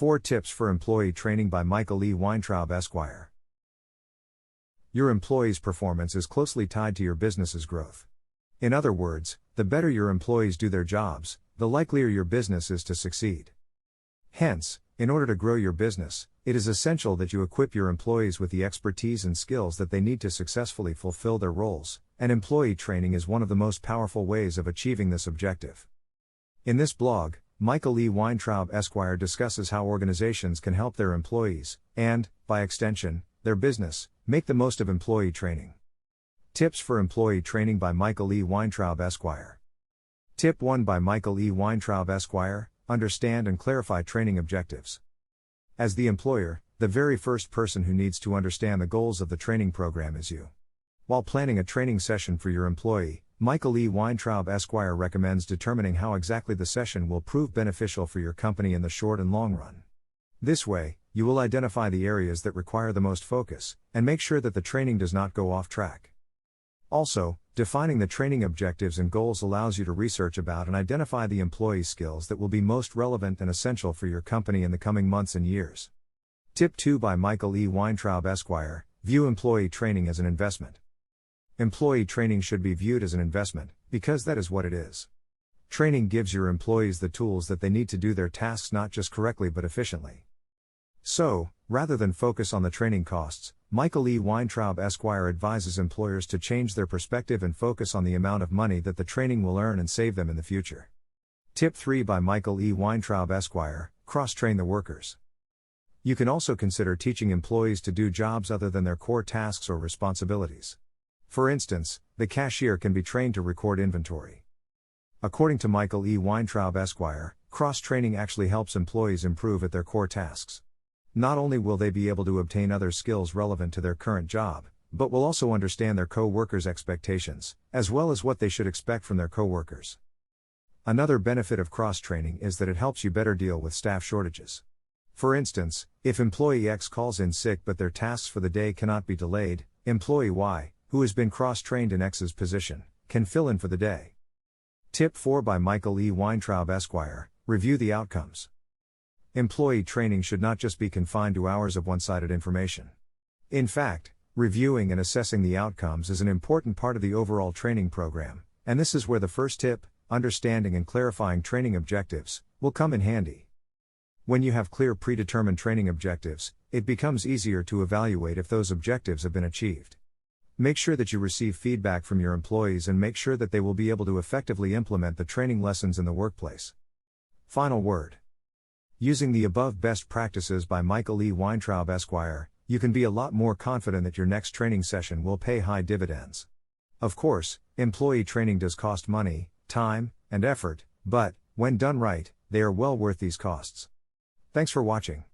4 Tips for Employee Training by Michael E. Weintraub Esq. Your employees' performance is closely tied to your business's growth. In other words, the better your employees do their jobs, the likelier your business is to succeed. Hence, in order to grow your business, it is essential that you equip your employees with the expertise and skills that they need to successfully fulfill their roles, and employee training is one of the most powerful ways of achieving this objective. In this blog, Michael E. Weintraub Esq. discusses how organizations can help their employees, and, by extension, their business, make the most of employee training. Tips for Employee Training by Michael E. Weintraub Esq. Tip 1 by Michael E. Weintraub Esq. Understand and clarify training objectives. As the employer, the very first person who needs to understand the goals of the training program is you. While planning a training session for your employee, Michael E. Weintraub Esq. recommends determining how exactly the session will prove beneficial for your company in the short and long run. This way, you will identify the areas that require the most focus, and make sure that the training does not go off track. Also, defining the training objectives and goals allows you to research about and identify the employee skills that will be most relevant and essential for your company in the coming months and years. Tip 2 by Michael E. Weintraub Esq. View employee training as an investment. Employee training should be viewed as an investment, because that is what it is. Training gives your employees the tools that they need to do their tasks not just correctly but efficiently. So, rather than focus on the training costs, Michael E. Weintraub Esq. advises employers to change their perspective and focus on the amount of money that the training will earn and save them in the future. Tip 3 by Michael E. Weintraub Esq. Crosstrain the Workers. You can also consider teaching employees to do jobs other than their core tasks or responsibilities. For instance, the cashier can be trained to record inventory. According to Michael E. Weintraub Esq., cross-training actually helps employees improve at their core tasks. Not only will they be able to obtain other skills relevant to their current job, but will also understand their co-workers' expectations, as well as what they should expect from their co-workers. Another benefit of cross-training is that it helps you better deal with staff shortages. For instance, if employee X calls in sick but their tasks for the day cannot be delayed, employee Y, who has been cross-trained in X's position, can fill in for the day. Tip 4 by Michael E. Weintraub Esq. Review the outcomes. Employee training should not just be confined to hours of one-sided information. In fact, reviewing and assessing the outcomes is an important part of the overall training program, and this is where the first tip, understanding and clarifying training objectives, will come in handy. When you have clear predetermined training objectives, it becomes easier to evaluate if those objectives have been achieved. Make sure that you receive feedback from your employees and make sure that they will be able to effectively implement the training lessons in the workplace. Final word. Using the above best practices by Michael E. Weintraub Esq., you can be a lot more confident that your next training session will pay high dividends. Of course, employee training does cost money, time, and effort, but, when done right, they are well worth these costs. Thanks for watching.